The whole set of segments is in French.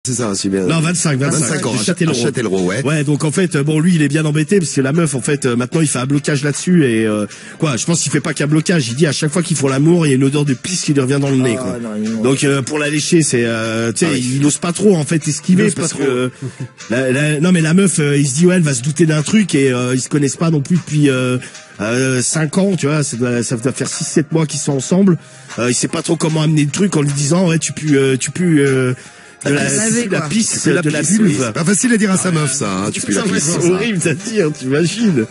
C'est ça, c'est bien. Non, 25 ans, de Châtellerault. Châtellerault, ouais. Ouais, donc en fait, bon, lui, il est bien embêté parce que la meuf, en fait, maintenant, il fait un blocage là-dessus et quoi, je pense qu'il fait pas qu'un blocage. Il dit à chaque fois qu'ils font l'amour, il y a une odeur de pisse qui lui revient dans le nez, quoi. Non, Donc pour la lécher, c'est, tu sais, il n'ose pas trop en fait esquiver parce que non mais la meuf, il se dit ouais, elle va se douter d'un truc et ils se connaissent pas non plus depuis 5 ans, tu vois, ça doit faire 6-7 mois qu'ils sont ensemble. Il sait pas trop comment amener le truc en lui disant ouais, tu pues de la pisse, de la vulve. C'est pas facile à dire à sa meuf, ça, hein, tu pues la pisse. C'est horrible, ça tire, t'imagines.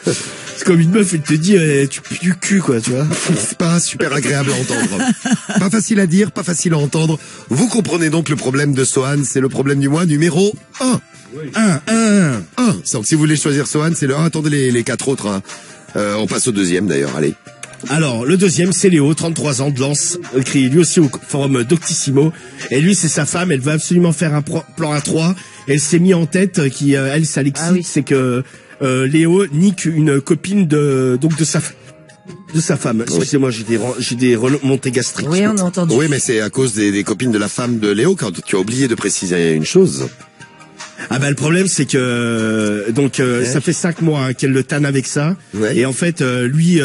C'est comme une meuf, elle te dit, tu pues du cul, quoi, tu vois. C'est pas super agréable à entendre. Pas facile à dire, pas facile à entendre. Vous comprenez donc le problème de Sohan, c'est le problème du mois numéro 1. Oui. 1. Donc si vous voulez choisir Sohan, c'est le 1. Attendez les 4 autres, hein. On passe au deuxième, d'ailleurs, allez. Alors, le deuxième, c'est Léo, 33 ans, de Lens, écrit lui aussi au forum Doctissimo. Et lui, c'est sa femme, elle veut absolument faire un plan à 3. Elle s'est mis en tête, elle, ça l'excite, c'est que Léo nique une copine de sa femme. Excusez-moi, j'ai des remontées gastriques. Oui, on a entendu. Oui, mais c'est à cause des copines de la femme de Léo quand tu as oublié de préciser une chose. Ah bah le problème c'est que ça fait 5 mois hein, qu'elle le tanne avec ça et en fait lui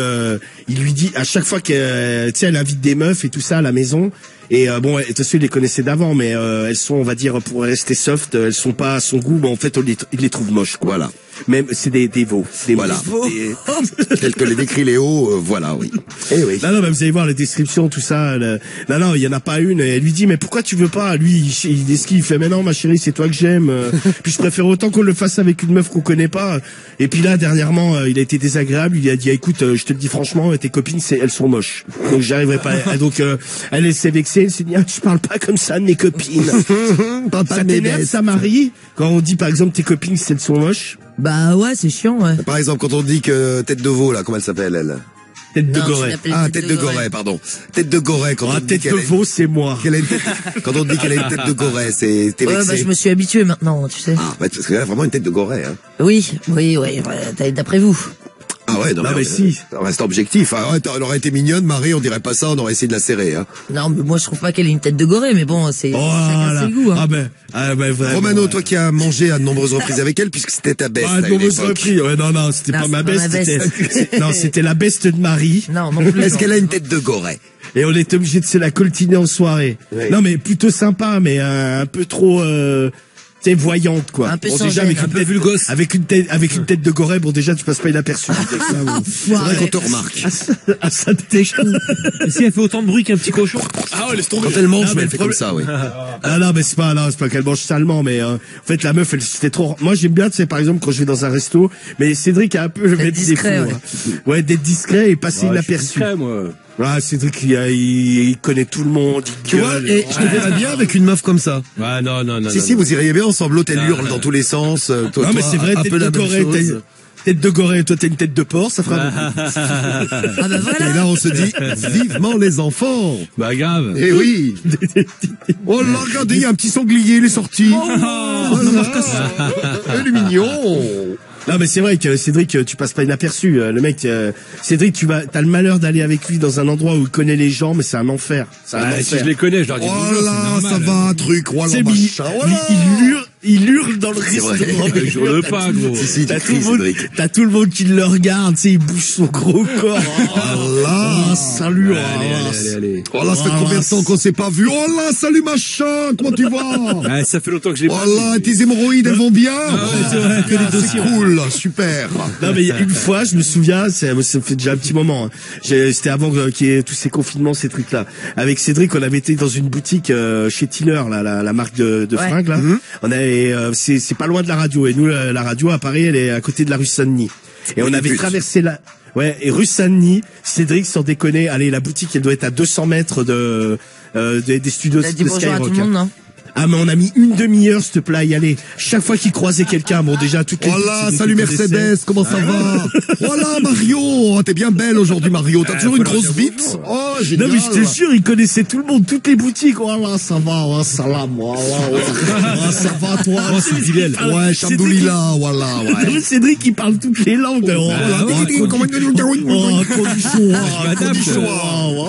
il lui dit à chaque fois qu'elle tu sais elle invite des meufs et tout ça à la maison et bon de toute façon il les connaissait d'avant mais elles sont on va dire pour rester soft elles sont pas à son goût mais en fait il les trouve moches quoi. Voilà. Même c'est des veaux. Voilà. Tel que les décrit Léo, voilà, oui. Eh oui. Non, mais vous allez voir les descriptions, tout ça. Non, il y en a pas une. Elle lui dit, mais pourquoi tu veux pas? Lui, il esquive, il fait, mais non, ma chérie, c'est toi que j'aime. Puis je préfère autant qu'on le fasse avec une meuf qu'on connaît pas. Et puis là, dernièrement, il a été désagréable. Il a dit, écoute, je te le dis franchement, tes copines, elles sont moches. Donc j'arriverai pas. Donc elle s'est vexée. Elle s'est dit, tu parles pas comme ça de mes copines. Ça t'énerve, ça, Marie? Quand on dit, par exemple, tes copines, elles sont moches? Bah ouais, c'est chiant, ouais. Par exemple, quand on dit que tête de veau, là, comment elle s'appelle, elle? Tête de Goret. Ah, tête de Goret, pardon. Tête de Goret, quand on dit tête de veau, c'est moi. Quand on dit qu'elle a une tête de Goret, t'es vexé. Bah, je me suis habitué maintenant, tu sais. Ah, parce qu'elle a vraiment une tête de Goret, hein. Oui, d'après vous. Ah ouais, non mais si. Reste objectif. Ah ouais, elle aurait été mignonne, Marie, on dirait pas ça, on aurait essayé de la serrer, hein. Non, mais moi je trouve pas qu'elle ait une tête de Gorée, mais bon, c'est chacun ses goûts, hein. Vraiment. Romano, toi qui as mangé à de nombreuses reprises avec elle, puisque c'était ta beste. À de nombreuses reprises. Ouais, non, c'était pas ma beste. Non, c'était la beste de Marie. Non plus. Est-ce qu'elle a une tête de Goret? Et on était obligé de se la coltiner en soirée. Oui. Non, mais plutôt sympa, mais un peu trop, c'est voyante, quoi. Un peu bon, sans déjà, gêne, avec une tête de Goret, bon, déjà, tu passes pas inaperçu. C'est vrai qu'on te remarque. Ça, déjà. Si elle fait autant de bruit qu'un petit cochon. Ah ouais, laisse tomber. Quand elle mange, mais elle fait comme ça, oui. Non, mais c'est pas qu'elle mange salement, mais, en fait, la meuf, c'était trop, moi, j'aime bien, tu sais, par exemple, quand je vais dans un resto, mais Cédric a un peu, d'être discret, ouais, d'être discret et passer inaperçu. Discret, moi. Ouais, Cédric, il connaît tout le monde, tu vois, et je te verrais bien avec une meuf comme ça. Ouais, non. Si, vous iriez bien ensemble, l'autre, elle hurle dans tous les sens, toi, non, mais c'est vrai, un peu la même chose. Tête de Goret, toi t'as une tête de porc, ça fera Ah bah voilà. Et là on se dit, vivement les enfants. Bah grave. Eh oui. Oh là, regardez, il y a un petit sanglier, il est sorti. Il est mignon. Non mais c'est vrai que Cédric, tu passes pas inaperçu. Le mec, Cédric, t'as le malheur d'aller avec lui dans un endroit où il connaît les gens, mais c'est un enfer. Si je les connais, je leur dis bonjour, c'est normal. Ça va, un truc, voilà, machin. Il hurle dans le restaurant. Je hurle pas, gros. Si, t'as tout le monde qui le regarde, tu sais, il bouge son gros corps. Oh là, salut. Allez. Oh là, ça fait combien de temps qu'on s'est pas vu? Oh là, salut machin, comment tu vas? Ça fait longtemps que je l'ai pas. Oh là, tes hémorroïdes, elles vont bien? C'est cool, super. Non mais une fois, je me souviens, ça fait déjà un petit moment. C'était avant qu'il y ait tous ces confinements, ces trucs-là. Avec Cédric, on avait été dans une boutique chez Tiller, là, la marque de fringues là. On avait c'est pas loin de la radio et nous la radio à Paris elle est à côté de la rue Saint-Denis et on avait traversé et rue Saint-Denis, Cédric sans déconner, allez, la boutique elle doit être à 200 mètres des studios de Skyrock. Ah mais on a mis une demi-heure s'il te plaît à y aller. Chaque fois qu'il croisait quelqu'un, bon déjà toutes les... Voilà, salut Mercedes, comment ça va? Voilà Mario, t'es bien belle aujourd'hui Mario, t'as toujours une grosse bite. Oh génial. Non mais je te jure, il connaissait tout le monde, toutes les boutiques. Voilà, ça va, salam, voilà, ça va toi. Oh c'est Bilal. Ouais, Chamdoulila, voilà, ouais. Cédric il parle toutes les langues.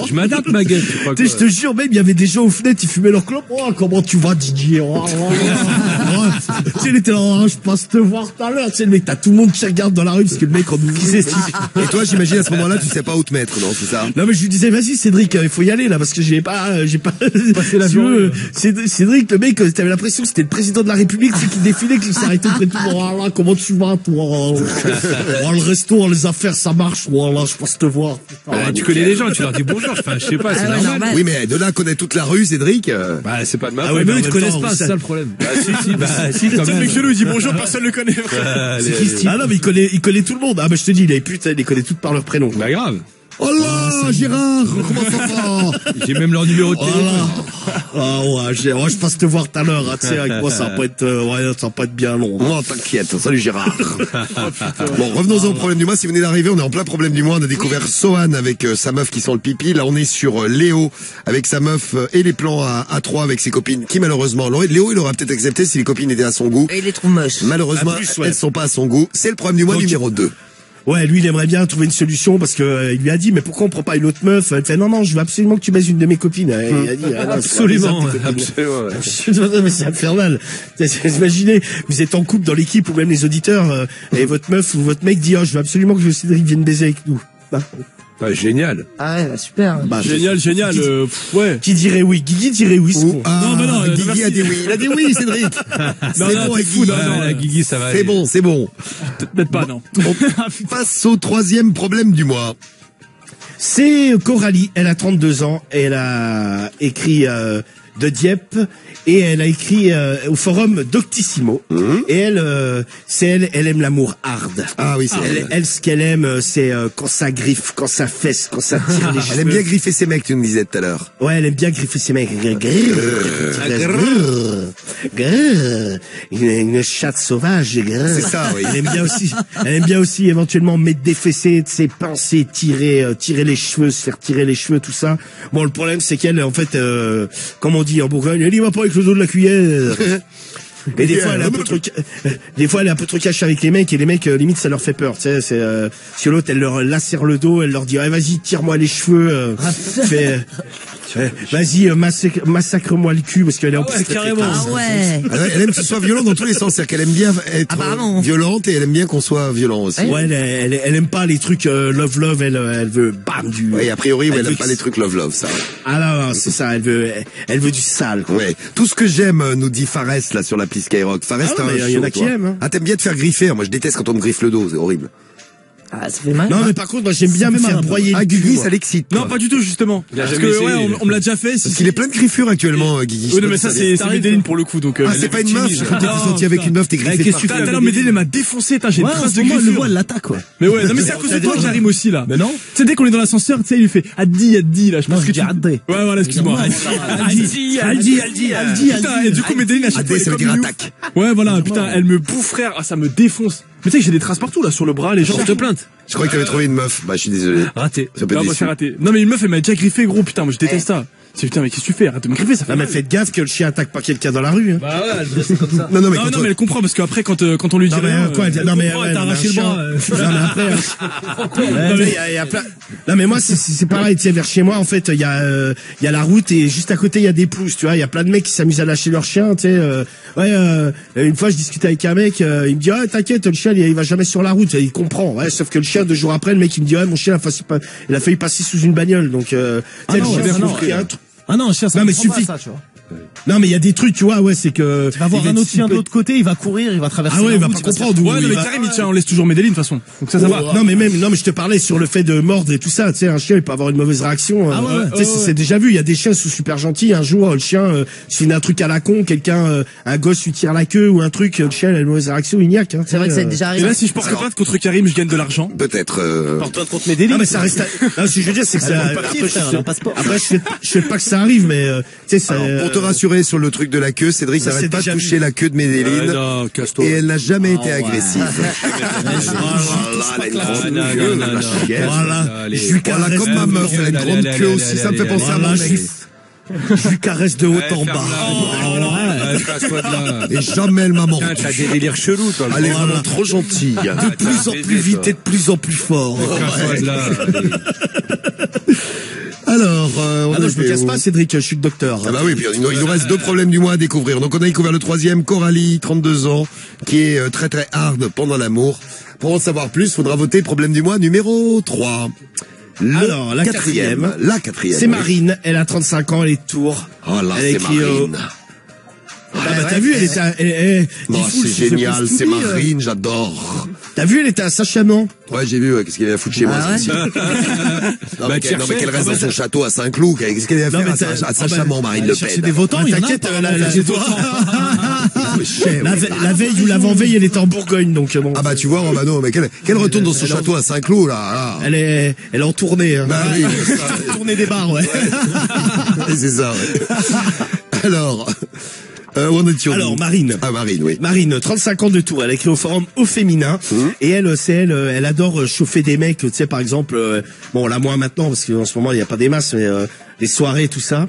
Je m'adapte ma gueule. Je te jure, même il y avait des gens aux fenêtres, ils fumaient leur clope. Oh comment tu vas? Didier. Tu sais, il était là, je passe te voir tout à l'heure. Tu sais, le mec, t'as tout le monde qui regarde dans la rue parce que le mec, on nous disait. Et toi, j'imagine à ce moment-là, tu sais pas où te mettre, non, c'est ça? Non, mais je lui disais, vas-y, Cédric, il faut y aller, là, parce que j'ai pas passé la journée. Cédric, le mec, t'avais l'impression que c'était le président de la République, c'est qu'il défilait, qu'il s'arrêtait près de tout. Voilà, comment tu vas, toi? Le resto, les affaires, ça marche. Voilà, je passe te voir. Tu connais les gens, tu leur dis bonjour. Enfin, je sais pas, c'est normal. Oui, mais de là à connaître toute la rue, Cédric. Bah, c'est pas de ma Ah faute. ouais, Mais mais eux, ils te en même connaissent temps, pas, c'est ça le problème. Si, quand Le même. mec chelou, il dit bonjour, personne le connaît. Ah non, mais il connaît tout le monde. Ah bah je te dis, il les connaît toutes par leur prénom. Bah, grave. Oh là, Gérard, comment ça va? J'ai même leur numéro de téléphone. Ah ouais, je passe te voir tout à l'heure. Hein, tu sais, avec moi, ça va pas être bien long. Oh, t'inquiète. Salut Gérard. Bon, revenons au problème du mois. Si vous venez d'arriver, on est en plein problème du mois. On a découvert Sohan avec sa meuf qui sent le pipi. Là, on est sur Léo avec sa meuf et les plans à 3 avec ses copines qui malheureusement, Léo, il aurait peut-être accepté si les copines étaient à son goût. Et il est trop moche. Malheureusement, En plus, ouais. elles sont pas à son goût. C'est le problème du mois numéro 2. Ouais, lui, il aimerait bien trouver une solution parce que il lui a dit, mais pourquoi on prend pas une autre meuf? Elle fait, non, je veux absolument que tu baises une de mes copines. Il a dit, ah, non, Absolument. Mais c'est infernal. Imaginez, vous êtes en couple dans l'équipe ou même les auditeurs, et votre meuf ou votre mec dit, je veux absolument que Cédric vienne baiser avec nous. Bah, génial. Ah ouais, bah, super. Génial, ouais. Qui dirait oui? Guigui dirait oui, c'est con. Non, bah non, Guigui merci. a dit oui. Il a dit oui, Cédric. Non, C'est non, bon, t'es avec fou, Guigui. non, La Guigui, ça va C'est aller. bon, c'est bon. Peut-être pas, non. On passe au 3e problème du mois. C'est Coralie, elle a 32 ans, elle a écrit de Dieppe et elle a écrit au forum Doctissimo. Et elle aime l'amour hard. Ah oui, c'est elle. Elle, ce qu'elle aime, c'est quand ça griffe, quand ça fesse, quand ça tire les cheveux. Elle aime bien griffer ses mecs, tu me disais tout à l'heure. Ouais, elle aime bien griffer ses mecs. Une chatte sauvage. C'est ça, oui. Elle aime bien aussi éventuellement mettre des fessées, de ses pincer, tirer les cheveux, se faire tirer les cheveux, tout ça. Bon, le problème, c'est qu'elle, en fait, comme on dit en Bourgogne, elle y va pas avec le dos de la cuillère. Et des fois, elle est un peu trop cash avec les mecs, et les mecs, limite, ça leur fait peur, tu sais, c'est, si l'autre, elle leur lacère le dos, elle leur dit, ah, vas-y, tire-moi les cheveux, vas-y, massacre-moi le cul, parce qu'elle est en plus très, carrément. très classe. Ah ouais. Elle aime que ce soit violent dans tous les sens. C'est-à-dire qu'elle aime bien être Apparemment. violente et elle aime bien qu'on soit violent aussi. Ouais, elle aime pas les trucs love, elle veut bam du. Oui, a priori, ouais, elle veut aime pas les trucs love, ça. Ah non, c'est ça, elle veut du sale, quoi. Ouais. Tout ce que j'aime, nous dit Fares, là, sur l'appli Skyrock. Fares, Ah t'as non, un mais il y en a show, qui toi. aiment, hein. Ah, t'aimes bien te faire griffer. Moi, je déteste quand on me griffe le dos. C'est horrible. Ah, ça fait mal. Non, mais par contre, moi, j'aime bien me faire broyer Ah, le cul. Guigui, moi. ça l'excite. Non, quoi. pas du tout, justement. Il a Parce jamais que, essayé, ouais, il on me l'a déjà fait. Parce qu'il est plein de griffures actuellement, Guigui. Oui, non, mais ça, c'est Medellin pour le coup, donc. Ah, c'est pas une meuf. J'ai cru que t'étais sorti avec une meuf, t'es griffé. Qu'est-ce que tu fais? Tout à l'heure, Medellin m'a défoncé, j'ai une trace de griffure. elle l'attaque, ouais. Mais ouais, non, mais c'est à cause de toi que j'arrive aussi, là. Mais non. Tu sais, dès qu'on est dans l'ascenseur, tu sais, il lui fait Addi, là. Je pense que tu. Addi. Ouais, voilà, excuse-moi. Aldi. Putain, et du coup, Medellin, à chaque fois, Adé, ça veut elle est dire comme une attaque. ouf. Ouais, voilà, putain, elle me bouffe, frère. Ah, ça me défonce. Mais tu sais que j'ai des traces partout, là, sur le bras, les gens. Porte plainte. Je croyais que t'avais trouvé une meuf. Bah, je suis désolé. Raté. Ça peut Non, être bah, déçu. c'est raté. Non, mais une meuf, elle m'a déjà griffé, gros, putain, moi, je déteste ça. C'est putain, mais qu'est-ce que tu fais? Arrête de me griffer, ça fait Non, mais mal. faites gaffe que le chien attaque pas quelqu'un dans la rue, hein. Bah ouais, c'est comme ça. Non, mais Non, quand non, mais elle comprend, parce qu'après, quand on lui dit Non, mais rien, quoi, non, mais, t'as arraché le bras. Non, mais après, il y a plein. Non, mais moi, c'est pareil, tu sais, vers chez moi, en fait, il y a la route et juste à côté, il y a des pelouses, tu vois, il y a plein de mecs qui s'amusent à lâcher leur chien, tu sais, une fois, je discutais avec un mec, il me dit, ah, t'inquiète, le chien, il va jamais sur la route, il comprend, ouais, sauf que le chien, 2 jours après, le mec, il me dit, ouais, mon chien, il a failli passer sous une bagnole, donc, tu sais, le chien, faut offrir un truc. Ah non, un chien, ça Non, mais comprend pas suffit. ça, tu vois. Non, mais il y a des trucs, tu vois, ouais, c'est que. Tu vas voir un autre chien de l'autre côté, il va courir, il va traverser. Ah ouais, la il va route, pas se faire comprendre. Ouais, non, mais Karim, il tient, on laisse toujours Medellin, de toute façon. Donc ça va. Non, mais je te parlais sur le fait de mordre et tout ça. Tu sais, un chien, il peut avoir une mauvaise réaction. Ah ouais, Tu sais, c'est déjà vu. Il y a des chiens qui sont super gentils. Un jour, le chien, s'il fait un truc à la con, un gosse lui tire la queue ou un truc, le chien, il a une mauvaise réaction, il niaque, hein. C'est vrai que c'est déjà Et arrivé. là, si je porte plainte contre Karim, je gagne de l'argent. Peut-être, Porte-toi contre mes délits. Non, mais ça reste. Non, ce que je veux dire, c'est que ça. Après, je fais pas que ça arrive, mais tu sais, ça. pour te rassurer sur le truc de la queue, Cédric ça, n'arrête c'est pas de déjà toucher la queue de Medellin. Non, casse-toi. Et elle n'a jamais été agressive. Voilà. Allez. Je lui Voilà, caresse. comme ma meuf, elle a une grande queue aussi, ça me fait penser à mon Voilà, ex. je lui caresse de haut en bas. Casse-toi de là. Et jamais elle m'a mordu. Putain, t'as des délires chelous, toi. Elle est vraiment trop gentille. De plus en plus vite et de plus en plus fort. Casse-toi de là. Alors, Ah non, je me casse pas, Cédric, je suis le docteur. Ah bah oui, puis il nous reste 2 problèmes du mois à découvrir. Donc on a découvert le 3e, Coralie, 32 ans, qui est très très hard pendant l'amour. Pour en savoir plus, faudra voter problème du mois numéro 3. Alors, la quatrième. La quatrième. C'est Marine, elle a 35 ans, elle est de Tours. Oh là, Elle c'est écrit, Marine. Ah bah t'as vu, elle était Non, c'est génial, c'est Marine, j'adore. T'as vu, elle était à Saint-Chamond. Ouais, j'ai vu, qu'est-ce qu'elle avait à foutre chez moi, Ah ouais celle-ci. Non, mais qu'elle reste dans son château à Saint-Cloud, qu'est-ce qu'elle avait à faire à Saint-Chamond, Marine Le chercher Pen? des votants, il y en a. T'inquiète, la la veille ou l'avant-veille, elle était en Bourgogne, donc bon. Ah bah tu vois, Romano, mais qu'elle retourne dans son château à Saint-Cloud, là. Elle est en tournée. Hein. Bah oui, tourner des bars, ouais. c'est ça, ouais. Alors, où en est-il? Alors, Marine. Ah, Marine, oui. Marine, 35 ans de Tours, elle écrit au forum Au Féminin, et elle adore chauffer des mecs, tu sais, par exemple, bon, là, moins maintenant, parce qu'en ce moment, il n'y a pas des masses, mais les soirées, tout ça.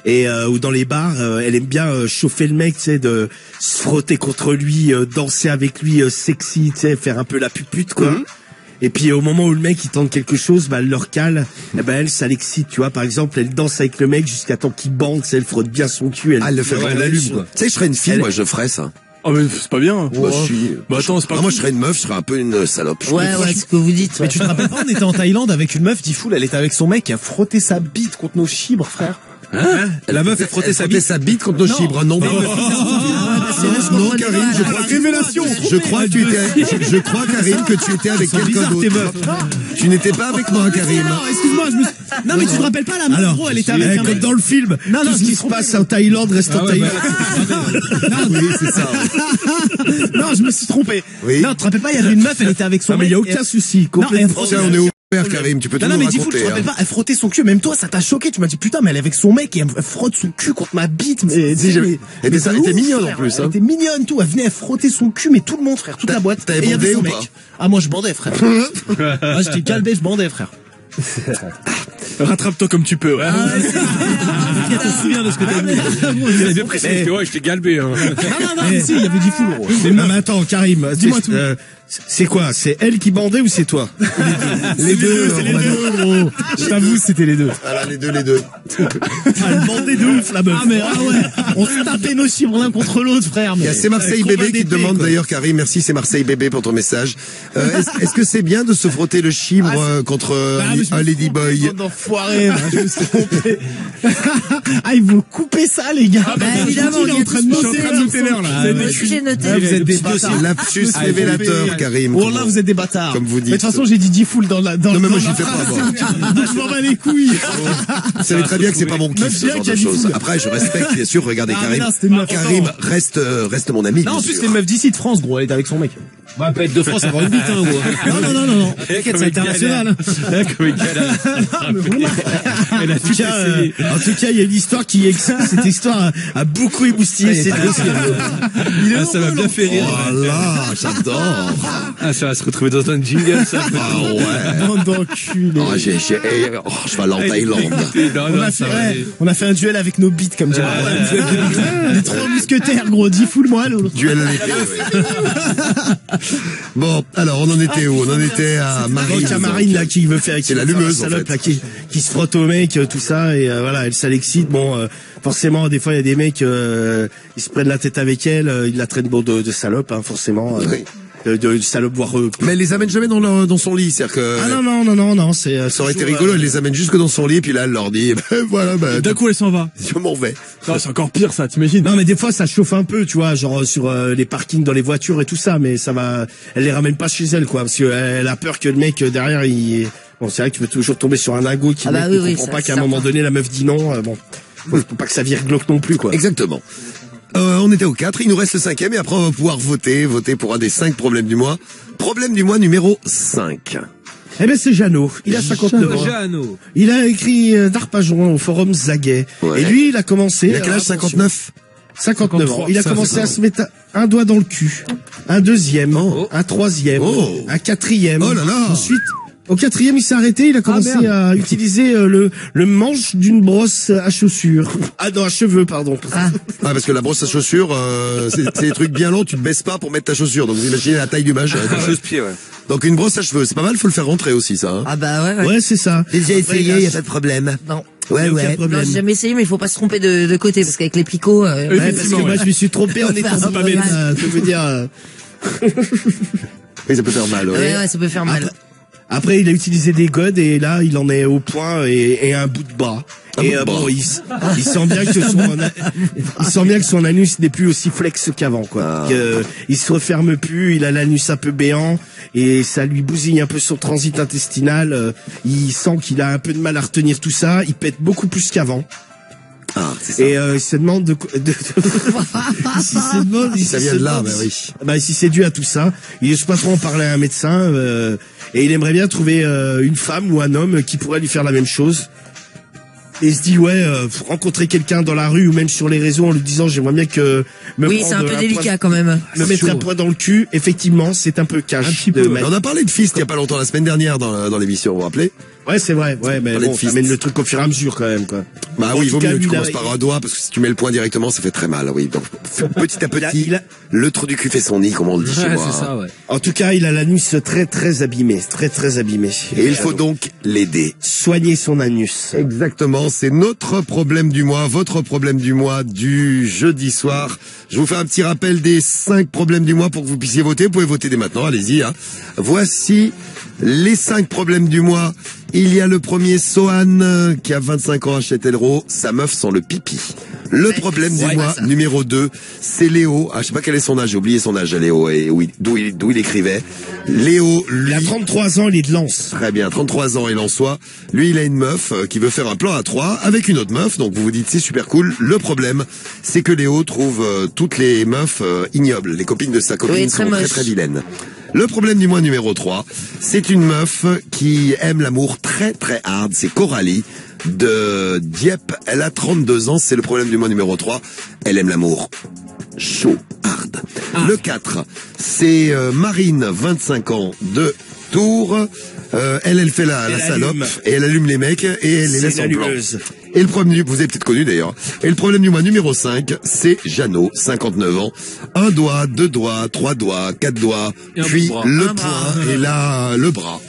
Et ou dans les bars, elle aime bien chauffer le mec, tu sais, de se frotter contre lui, danser avec lui, sexy, tu sais, faire un peu la pupute, quoi. Et puis au moment où le mec il tente quelque chose, bah elle le recale. Et ben elle, ça l'excite, tu vois. Par exemple, elle danse avec le mec jusqu'à temps qu'il bande, tu sais, elle frotte bien son cul. Elle le fait avec la lune, quoi. Tu sais, je serais une fille, Elle- moi, je ferais ça. Oh, mais c'est pas bien. Moi, je suis... Bah, attends, c'est pas Ah, moi, je serais une meuf, je serais un peu une salope. Ouais, ce que vous dites. Mais tu te rappelles pas, on était en Thaïlande avec une meuf, Diffoul, elle était avec son mec qui a frotté sa bite contre nos chibres, frère. La meuf, elle frottait sa bite contre nos chibres. Non, non, Karine, je crois que Révélation. je crois que tu étais, je crois, Karine, que tu étais avec quelqu'un d'autre. Tu n'étais pas avec moi, Karine. Non, excuse-moi, non, mais tu te rappelles pas, la meuf, gros, elle était avec un comme mec. dans le film, Non, non, tout ce qui se passe en Thaïlande reste en Thaïlande. Oui, c'est ça. Non, je me suis trompé. Oui. Non, tu te rappelles pas, il y avait une meuf, elle était avec son Non, mais mec. il y a aucun souci. Non, elle frottait. Tiens, on est ouvert, Karim, tu peux tout Non, nous mais Diffoul, tu raconter. te rappelles pas, elle frottait son cul, même toi, ça t'a choqué, tu m'as dit, putain, mais elle est avec son mec et elle frotte son cul contre ma bite, mais, Elle était c'est était ouf, mignonne, frère. en plus, Elle hein. était mignonne, tout, elle venait, elle frottait son cul, mais tout le monde, frère, toute la boîte. t'avais Et il y avait bandé son ou mec. pas Ah, moi, je bandais, frère. Moi, j'étais calbé, je bandais, frère. Rattrape-toi comme tu peux, ouais. Tu te souviens de ce que t'as dit. J'avais bien précisé, ouais, j'étais galbé, hein. Non, mais si, il y avait Diffoul, gros. Non, mais attends, Karim, Dis-moi tout. C'est quoi? C'est elle qui bandait ou c'est toi? Les deux, gros. Je t'avoue, c'était les deux. Voilà, les deux. Elle bandait de ouf, la meuf. Ah, mais, ah ouais. On se tapait nos chibres l'un contre l'autre, frère. Il y a C'est Marseille Bébé qui te demande d'ailleurs, Karim, merci, c'est Marseille Bébé pour ton message. Est-ce que c'est bien de se frotter le chibre contre un ladyboy? D'enfoiré, je me suis trompé. Ah, ils vont couper ça, les gars. Bah, évidemment, il est en train de noter, l'heure, là. J'ai noté. Vous êtes des bâtards. Lapsus révélateur, Karim. Oh là, vous êtes des bâtards. Comme vous dites. Mais de toute façon, j'ai dit Diffoul dans la, Non, mais moi, dans j'y la fais pas, phrase. moi. Donc, je m'en bats les couilles. Vous savez très bien que c'est pas mon kiff, ce Meuf genre qui a de dit choses. fou. Après, je respecte, bien sûr, regardez, Ah, mais Karim. non, c'était une meuf. Karim reste mon ami, Non, en bien plus, sûr. c'est une meuf d'ici de France, gros. Elle était avec son mec. Bah, peut être de France, avoir une bite, hein, gros. Non. T'inquiète, c'est international. Comme une galère. Elle a tout essayé. En tout cas, il y a une histoire qui excite. Cette histoire a beaucoup émoustillé Cédric. Ah, ça m'a bien fait rire. Oh là, j'adore. Ah, ça va se retrouver dans un jingle, ça. Ah ouais. Bande d'enculés. Oh, je vais aller en Thaïlande. On a fait un duel avec nos bites, comme dirait. Les trois mousquetaires, gros. Diffoul, moi, l'autre. Duel à l'épée, oui. Bon, alors, on en était où? On en était à Marine. Donc, il y a Marine, là, qui veut faire, C'est la lumeuse, en salope, fait. là, qui se frotte au mec, tout ça, et voilà, elle, ça l'excite. Bon, forcément, des fois, il y a des mecs, ils se prennent la tête avec elle, ils la traînent de salope, hein, forcément. Oui. De salope, voire Mais elle les amène jamais dans son lit, c'est-à-dire que... Ah non, c'est Ça aurait été toujours, rigolo, elle les amène jusque dans son lit, et puis là, elle leur dit, voilà, D'un coup, elle s'en va. je m'en vais. Non, c'est encore pire, ça, t'imagines? Non, mais des fois, ça chauffe un peu, tu vois, genre sur les parkings dans les voitures et tout ça, mais ça va, elle les ramène pas chez elle, quoi, parce qu'elle a peur que le mec derrière, bon, c'est vrai que tu peux toujours tomber sur un ego qui Ah bah ne oui, comprend ça, pas c'est qu'à un moment certain. donné, la meuf dit non, bon, faut pas que ça vire glauque non plus, quoi. Exactement. On était au 4, il nous reste le 5e, et après, on va pouvoir voter pour un des 5 problèmes du mois. Problème du mois numéro 5. Eh ben, c'est Jeannot. Il a 59 ans. Jeannot. Il a écrit d'Arpajon au forum Zaguet. Ouais. Et lui, il a commencé. Il a quel âge, 59? 59 ans. Il a 53, commencé à se mettre un doigt dans le cul, un deuxième, Oh. un troisième, Oh. un quatrième. Oh là là. Ensuite, Au 4e, il s'est arrêté, il a commencé à utiliser le manche d'une brosse à chaussures. Ah non, à cheveux, pardon. Ah, parce que la brosse à chaussures, c'est des trucs bien longs, tu te baisses pas pour mettre ta chaussure. Donc vous imaginez la taille du mage. Chausse-pied, ouais. Donc une brosse à cheveux, c'est pas mal, faut le faire rentrer aussi, ça. Hein. Ah bah ouais. Ouais, c'est ça. J'ai déjà essayé, y a pas de problème. Non. Ouais. Non, j'ai jamais essayé, mais il faut pas se tromper de côté, parce qu'avec les picots... Ouais, parce que moi, je me suis trompé en étant pas bête. Ça veut dire... Oui, ça peut faire mal. Ouais, ça peut faire mal. Après, il a utilisé des godes et là, il en est au point et un bout de bras. Bon, il sent bien que son anus n'est plus aussi flex qu'avant, quoi. Il se referme plus, il a l'anus un peu béant et ça lui bousille un peu son transit intestinal. Il sent qu'il a un peu de mal à retenir tout ça. Il pète beaucoup plus qu'avant. Ah, c'est ça. Et il se demande ça vient de là, bah oui. Bah si c'est dû à tout ça, il est pas trop en parler à un médecin et il aimerait bien trouver une femme ou un homme qui pourrait lui faire la même chose. Et il se dit rencontrer quelqu'un dans la rue ou même sur les réseaux en lui disant j'aimerais bien que oui, c'est un peu délicat quand même. Me mettre un poing dans le cul, effectivement, c'est un peu cash. On a parlé de fist il y a pas longtemps, la semaine dernière dans l'émission, vous vous rappelez? Ouais, c'est vrai. Ouais, mais bon, ça amène le truc au fur et à mesure quand même, quoi. Bah oui, il vaut mieux que tu commences par un doigt, parce que si tu mets le poing directement, ça fait très mal, oui. Donc, petit à petit, le trou du cul fait son nid, comme on le dit chez moi. C'est ça, ouais. En tout cas, il a l'anus très abîmé. Très abîmé. Et il faut donc l'aider. Soigner son anus. Exactement, c'est notre problème du mois, votre problème du mois du jeudi soir. Je vous fais un petit rappel des 5 problèmes du mois pour que vous puissiez voter. Vous pouvez voter dès maintenant, allez-y. Hein. Voici les 5 problèmes du mois. Il y a le premier, Sohan, qui a 25 ans à Châtellerault. Sa meuf sent le pipi. Le problème du mois, numéro 2, c'est Léo. Ah, je sais pas quel est son âge, j'ai oublié son âge à Léo, et d'où il écrivait. Léo, lui... Il a 33 ans, il est de Lens. Très bien, 33 ans, il en soit. Lui, il a une meuf qui veut faire un plan à 3 avec une autre meuf, donc vous vous dites c'est super cool. Le problème, c'est que Léo trouve toutes les meufs ignobles. Les copines de sa copine sont très vilaines. Le problème du mois numéro 3, c'est une meuf qui aime l'amour très hard, c'est Coralie de Dieppe. Elle a 32 ans, c'est le problème du mois numéro 3. Elle aime l'amour chaud, hard. Le 4, c'est Marine, 25 ans, de Tours. Elle fait la salope et elle allume les mecs et elle les laisse en plan. Et le problème, vous avez peut-être connu d'ailleurs. Et le problème du mois numéro 5, c'est Jeannot, 59 ans. 1 doigt, 2 doigts, 3 doigts, 4 doigts, puis le poing et là, le bras.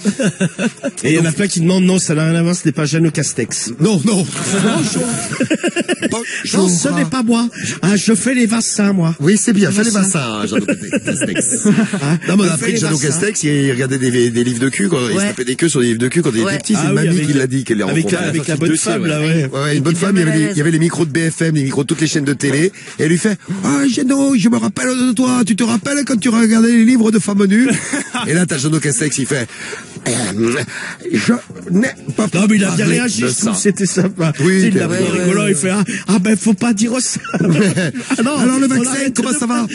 Et il y en a plein qui demandent, non, ça n'a rien à voir, ce n'est pas Jeannot Castex. Non. Non, ce n'est pas moi. Ah, je fais les vaccins, moi. Oui, c'est bien, fais les vaccins, Jeannot Castex. Non, mais on a appris que Jeannot Castex, il regardait des livres de cul, il se tapait des queues sur des livres de cul quand il était petit. C'est mamie qui l'a dit, qu'elle les rencontrait. Avec la bonne femme, là, ouais. Ouais, une bonne femme, il y avait les micros de BFM, les micros de toutes les chaînes de télé, et elle lui fait, Jeannot, je me rappelle de toi, tu te rappelles quand tu regardais les livres de femmes nues? Et là, t'as Jeannot Castex, il fait, je n'ai pas... Non, mais il a bien réagi, je trouve, c'était sympa. Oui, il a pris rigolant, il fait, ben, faut pas dire ça. Alors, le vaccin, comment ça va?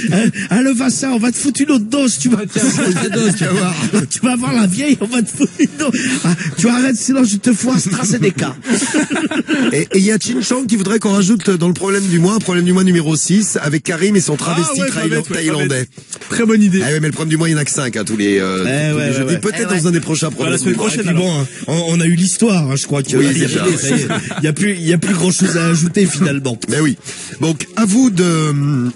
Le vaccin, on va te foutre une autre dose, tu vas voir. Tu vas voir la vieille, on va te foutre une dose. Tu arrêtes, sinon je te fous un AstraZeneca. Et il y a Chin Chong qui voudrait qu'on rajoute dans le problème du mois, un problème du mois numéro 6, avec Karim et son travesti thaïlandais. Très bonne idée. Ah ouais, mais le problème du mois, il y en a que 5, tous les jeudis. Peut-être dans un des prochains problèmes. La semaine prochaine, bon, on a eu l'histoire, je crois que. Oui, il y a plus grand chose à ajouter, finalement. Mais oui. Donc, à vous de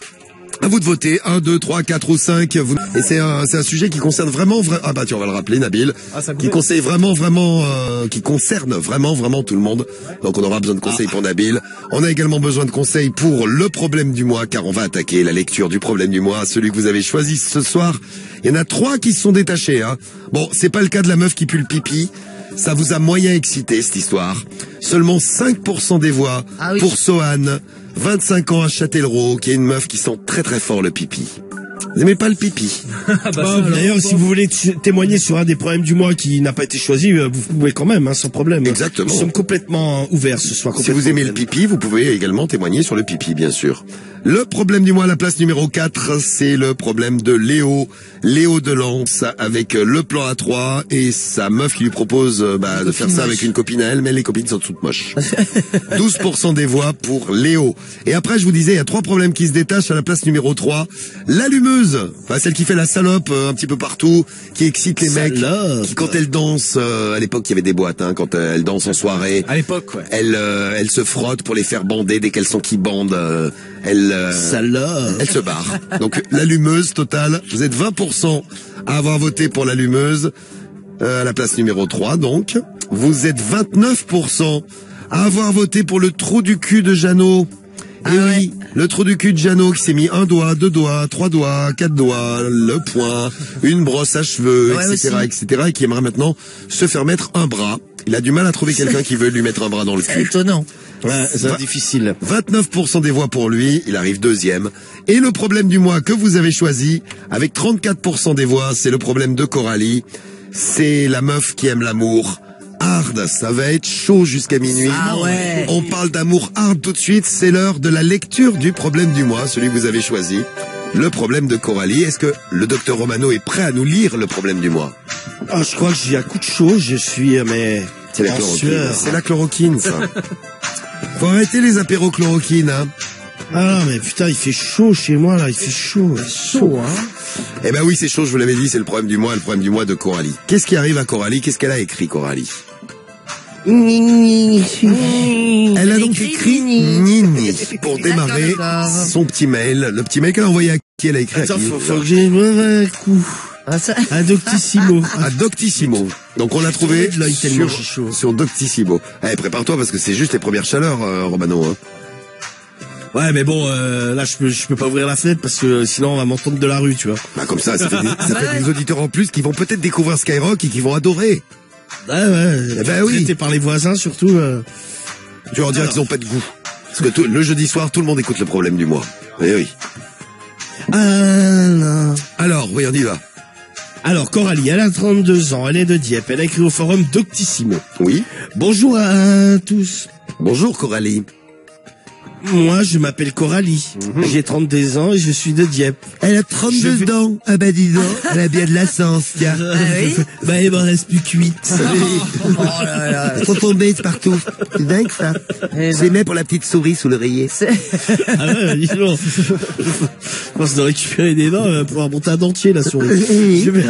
voter. 1, 2, 3, 4 ou 5. Et c'est un sujet qui concerne vraiment, ah bah, on va le rappeler, Nabil. Qui concerne vraiment tout le monde. Donc, on aura besoin de conseils pour Nabil. On a également besoin de conseils pour le problème du mois, car on va attaquer la lecture du problème du mois, celui que vous avez choisi ce soir. Il y en a 3 qui se sont détachés, hein. Bon, c'est pas le cas de la meuf qui pue le pipi. Ça vous a moyen excité, cette histoire. Seulement 5% des voix pour Sohan, 25 ans à Châtellerault, qui est une meuf qui sent très fort le pipi. Vous n'aimez pas le pipi? D'ailleurs, si vous voulez témoigner sur un des problèmes du mois qui n'a pas été choisi, vous pouvez quand même, sans problème. Exactement. Nous sommes complètement ouverts ce soir. Si vous aimez le pipi, vous pouvez également témoigner sur le pipi, bien sûr. Le problème du mois à la place numéro 4, c'est le problème de Léo de Lens, avec le plan A3 et sa meuf qui lui propose de faire ça avec une copine à elle, mais les copines sont toutes moches. 12% des voix pour Léo. Et après, je vous disais, il y a 3 problèmes qui se détachent à la place numéro 3. L'allumeuse lumeuse, enfin, celle qui fait la salope un petit peu partout, qui excite les mecs, qui quand elle danse, à l'époque il y avait des boîtes, hein, quand elle danse en soirée, À l'époque, ouais. elle se frotte pour les faire bander dès qu'elles sont qui bandent, elle se barre. Donc l'allumeuse totale, vous êtes 20% à avoir voté pour l'allumeuse, à la place numéro 3 donc. Vous êtes 29% à avoir voté pour le trou du cul de Jeannot. Et oui, le trou du cul de Jeannot qui s'est mis 1 doigt, 2 doigts, 3 doigts, 4 doigts, le poing, une brosse à cheveux, etc., etc., et qui aimerait maintenant se faire mettre un bras. Il a du mal à trouver quelqu'un qui veut lui mettre un bras dans le C'est cul. étonnant. Ouais, c'est difficile. 29% des voix pour lui, il arrive deuxième. Et le problème du mois que vous avez choisi, avec 34% des voix, c'est le problème de Coralie. C'est la meuf qui aime l'amour. Hard, ça va être chaud jusqu'à minuit. Ah ouais. On parle d'amour hard tout de suite, c'est l'heure de la lecture du problème du mois, celui que vous avez choisi. Le problème de Coralie. Est-ce que le docteur Romano est prêt à nous lire le problème du mois? Ah, je crois que j'ai un coup de chaud, je suis, mais... C'est la en chloroquine. sueur. C'est la chloroquine, ça. Faut arrêter les apéros chloroquine, hein. Ah, mais putain, il fait chaud chez moi, là, il fait chaud. Chaud, hein. Eh ben oui, c'est chaud, je vous l'avais dit, c'est le problème du mois de Coralie. Qu'est-ce qui arrive à Coralie? Qu'est-ce qu'elle a écrit, Coralie? Elle a donc écrit Nini pour démarrer d'accord. son petit mail. Le petit mail qu'elle a envoyé à qui? Elle a écrit Attends, à qui? faut que j'ai un coup. Ah, ça... Un doctissimo. À Doctissimo. Donc on l'a trouvé tombé de l'œil tellement j'ai chaud. sur Doctissimo. Allez, prépare-toi parce que c'est juste les premières chaleurs, Romano. Hein. Ouais, mais bon, là, je peux pas ouvrir la fenêtre parce que sinon on va m'entendre de la rue, tu vois. Bah comme ça fait des auditeurs en plus qui vont peut-être découvrir Skyrock et qui vont adorer. Ouais. Eh ben oui. Traité par les voisins, surtout. Tu vas leur dire qu'ils ont pas de goût. Parce que le jeudi soir, tout le monde écoute le problème du mois. Eh oui. Alors, oui, on y va. Alors, Coralie, elle a 32 ans, elle est de Dieppe, elle a écrit au forum Doctissimo. Oui. Bonjour à tous. Bonjour Coralie. Moi, je m'appelle Coralie. J'ai 32 ans et je suis de Dieppe. Elle a 32 ans. Ah bah dis donc, elle a bien de la sens, tiens. Ah oui. Bah, il m'en reste plus que 8. Oh là là. Faut tomber de partout. C'est dingue ça. C'est même pour la petite souris sous l'oreiller. Ah ouais, dis donc. Je pense de récupérer des dents, elle va pouvoir monter un dentier, la souris. Je vais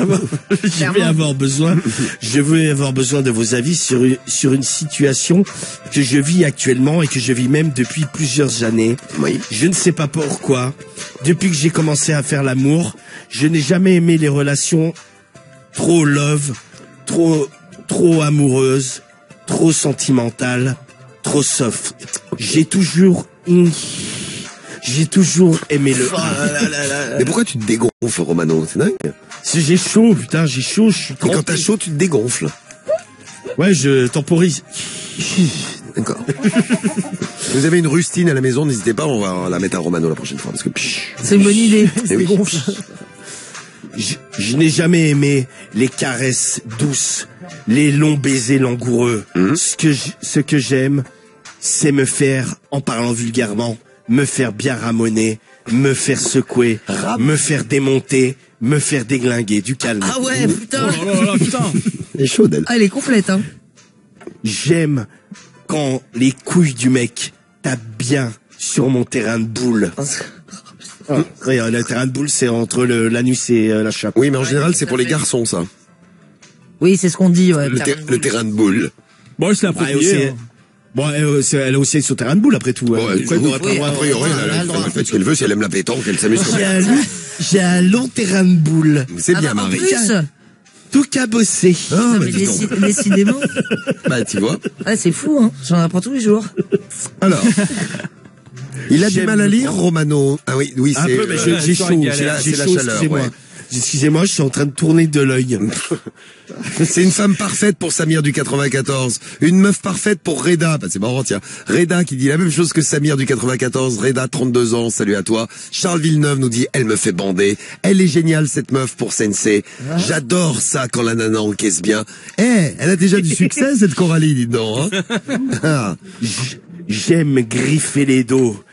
avoir besoin de vos avis sur une situation que je vis actuellement et que je vis même depuis plusieurs années. Oui. Je ne sais pas pourquoi. Depuis que j'ai commencé à faire l'amour, je n'ai jamais aimé les relations trop love, trop amoureuses, trop sentimentales, trop soft. J'ai toujours aimé le... Mais pourquoi tu te dégonfles, Romano? C'est dingue. J'ai chaud, putain, j'ai chaud, je suis Et quand trempé. t'as chaud, tu te dégonfles. Ouais, je temporise. D'accord. Si vous avez une rustine à la maison, n'hésitez pas, on va la mettre à Romano la prochaine fois. Parce que... C'est une bonne idée. Eh oui. Je n'ai jamais aimé les caresses douces, les longs baisers langoureux. Ce que j'aime, c'est me faire, en parlant vulgairement, me faire bien ramoner, me faire secouer, me faire démonter, me faire déglinguer. Du calme. Ah ouais, putain. Oh là là, putain. Elle est chaude, elle. Ah, elle est complète, hein. J'aime quand les couilles du mec tapent bien sur mon terrain de boule. Oui, le terrain de boule, c'est entre l'anus et la chape. Oui, mais en général, c'est pour les garçons, ça. Oui, c'est ce qu'on dit, ouais. Le terrain de boule. Bon, c'est approprié. Hein. Bon, elle a aussi son terrain de boule après tout. Ouais, Pourquoi elle n'aurait pas le droit a priori, elle fait ce qu'elle veut, si elle aime la pétanque, elle s'amuse comme ça. J'ai un long terrain de boule. C'est Ah bien, bah, en Marie. plus. Tout cabossé. Ah, Non, bah, mais dis donc. décidément. Bah, tu vois. Ah, c'est fou, hein. J'en apprends tous les jours. Alors. Il a du J'aime mal à le lire, temps. Romano. Ah oui, oui, Un c'est... peu, mais j'ai chaud. c'est la chaleur, Excusez-moi. ouais. Excusez-moi, je suis en train de tourner de l'œil. C'est une femme parfaite pour Samir du 94. Une meuf parfaite pour Reda. Bah, c'est marrant, tiens. Reda qui dit la même chose que Samir du 94. Reda, 32 ans, salut à toi. Charles Villeneuve nous dit, elle me fait bander. Elle est géniale, cette meuf, pour Sensei. J'adore ça quand la nana encaisse bien. Elle a déjà du succès, cette Coralie, dis donc, hein. Ah. J'aime griffer les dos.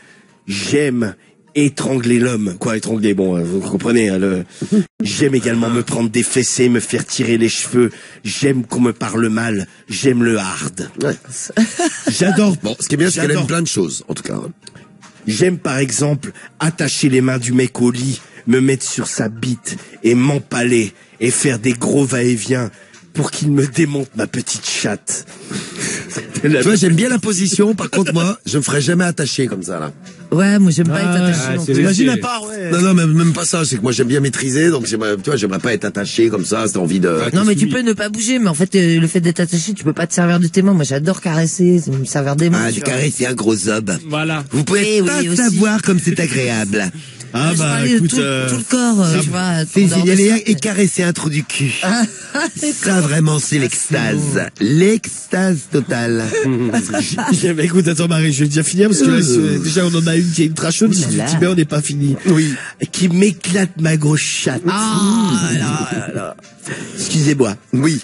J'aime étrangler l'homme. Quoi, étrangler? Bon, vous comprenez. Hein, J'aime également me prendre des fessées, me faire tirer les cheveux. J'aime qu'on me parle mal. J'aime le hard. Ouais. J'adore. Bon, ce qui est bien, c'est qu'elle aime J'adore. plein de choses, en tout cas. J'aime par exemple attacher les mains du mec au lit, me mettre sur sa bite et m'empaler et faire des gros va-et-vient pour qu'il me démonte ma petite chatte. Tu vois, j'aime bien la position. Par contre, moi, je me ferais jamais attacher comme ça, là. Ouais, moi j'aime pas être attaché. Non plus. Imagine à part, ouais. Non, même pas ça. C'est que moi, j'aime bien maîtriser. Donc, tu vois, j'aimerais pas être attaché comme ça. C'est envie de... Non, mais tu peux ne pas bouger, mais en fait, le fait d'être attaché, tu peux pas te servir de tes mains. Moi, j'adore caresser, me servir des mains. Ah, caresser un gros homme. Voilà. Vous pouvez Oui, pas oui, aussi. savoir comme c'est agréable. Ah Je bah parlais de écoute, tout le corps, tu vois. C'est en dehors de génial. ça. Et caresser un trou du cul. Ça, vraiment, c'est l'extase. beau. L'extase totale. bah, écoute, attends Marie, je vais déjà finir parce que là, déjà on en a une qui est ultra chaude, si tu là. t'y mets, on n'est pas fini. Oui. Qui m'éclate ma grosse chatte. Excusez-moi. Oui.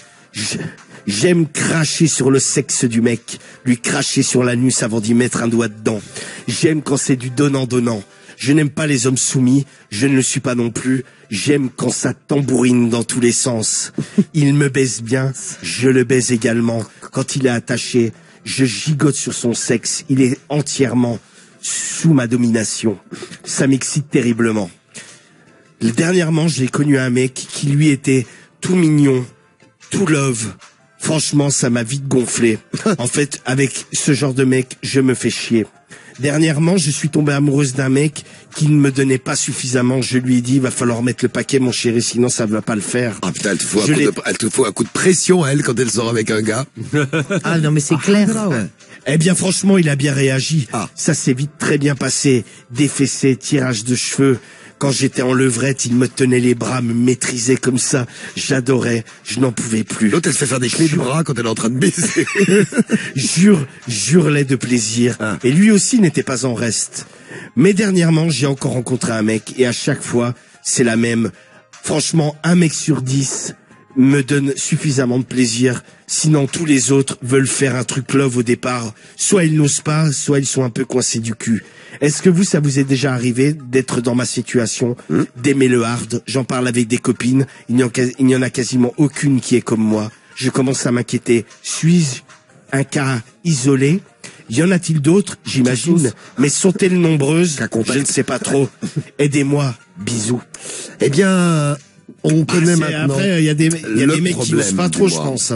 J'aime cracher sur le sexe du mec, lui cracher sur l'anus avant d'y mettre un doigt dedans. J'aime quand c'est du donnant-donnant. Je n'aime pas les hommes soumis, je ne le suis pas non plus. J'aime quand ça tambourine dans tous les sens. Il me baise bien, je le baise également. Quand il est attaché, je gigote sur son sexe. Il est entièrement sous ma domination. Ça m'excite terriblement. Dernièrement, j'ai connu un mec qui lui était tout mignon, tout love. Franchement, ça m'a vite gonflé. En fait, avec ce genre de mec, je me fais chier. Dernièrement, je suis tombée amoureuse d'un mec qui ne me donnait pas suffisamment. Je lui ai dit, il va falloir mettre le paquet, mon chéri, sinon ça ne va pas le faire. Ah putain, elle te faut un coup de pression, elle, quand elle sort avec un gars. Ah non, mais c'est clair. Eh bien, franchement, il a bien réagi. Ah. Ça s'est vite très bien passé. Défessé, tirage de cheveux. Quand j'étais en levrette, il me tenait les bras, me maîtrisait comme ça. J'adorais, je n'en pouvais plus. L'autre, elle se fait faire des clés du bras quand elle est en train de baiser. Jurelais de plaisir. Ah. Et lui aussi n'était pas en reste. Mais dernièrement, j'ai encore rencontré un mec et à chaque fois, c'est la même. Franchement, un mec sur 10 me donne suffisamment de plaisir. Sinon, tous les autres veulent faire un truc love au départ. Soit ils n'osent pas, soit ils sont un peu coincés du cul. Est-ce que ça vous est déjà arrivé d'être dans ma situation, d'aimer le hard? J'en parle avec des copines. Il n'y en a quasiment aucune qui est comme moi. Je commence à m'inquiéter. Suis-je un cas isolé? Y en a-t-il d'autres? J'imagine. Mais sont-elles nombreuses? Je ne sais pas trop. Aidez-moi. Bisous. Eh bien, on connaît maintenant. Après, il y a des mecs qui n'osent pas trop, je dis-moi. pense.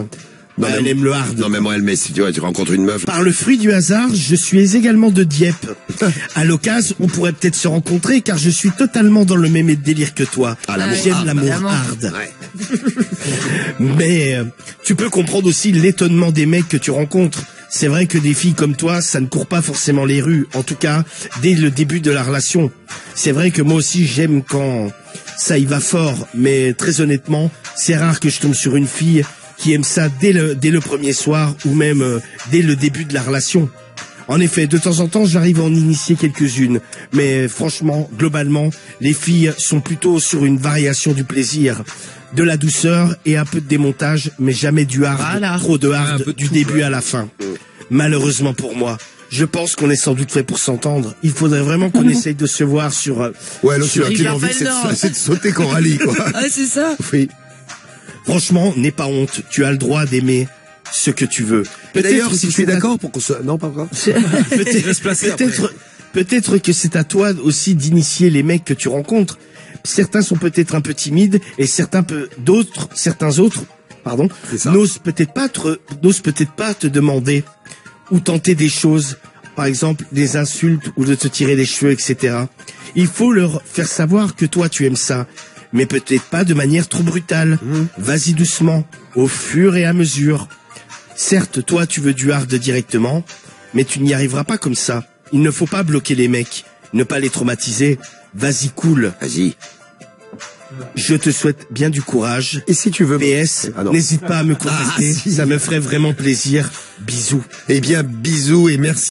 Non, Elle aime le hard. Non, mais moi, elle met, si tu vois, tu rencontres une meuf. Par le fruit du hasard, je suis également de Dieppe. À l'occasion, on pourrait peut-être se rencontrer car je suis totalement dans le même délire que toi. J'aime l'amour hard. Ouais. Mais tu peux comprendre aussi l'étonnement des mecs que tu rencontres. C'est vrai que des filles comme toi, ça ne court pas forcément les rues. En tout cas, dès le début de la relation. C'est vrai que moi aussi, j'aime quand ça y va fort. Mais très honnêtement, c'est rare que je tombe sur une fille qui aime ça dès le premier soir ou même dès le début de la relation. En effet, de temps en temps, j'arrive à en initier quelques-unes. Mais franchement, globalement, les filles sont plutôt sur une variation du plaisir. De la douceur et un peu de démontage, mais jamais du hard, Voilà. trop de hard, Un peu de du tout, début ouais. à la fin. Malheureusement pour moi, je pense qu'on est sans doute fait pour s'entendre. Il faudrait vraiment qu'on essaye de se voir sur... Ouais, l'autre, tu as Il qu'une a envie, pas le nord. c'est de sauter Coralie, quoi. Ah, c'est ça. Oui. Franchement, n'aie pas honte, tu as le droit d'aimer ce que tu veux. D'ailleurs, que si tu c'est es d'accord pour qu'on se... Non, pas encore. Peut-être que c'est à toi aussi d'initier les mecs que tu rencontres. Certains sont peut-être un peu timides et certains autres, C'est ça. n'osent peut-être pas te demander ou tenter des choses, par exemple des insultes ou de te tirer les cheveux, etc. Il faut leur faire savoir que toi tu aimes ça, mais peut-être pas de manière trop brutale. Vas-y doucement, au fur et à mesure. Certes, toi tu veux du hard directement, mais tu n'y arriveras pas comme ça. Il ne faut pas bloquer les mecs, ne pas les traumatiser. Vas-y cool. Vas-y. Je te souhaite bien du courage. Et si tu veux... PS, Ah non. n'hésite pas à me contacter, Ah, si. ça me ferait vraiment plaisir. Bisous. Eh bien, bisous et merci.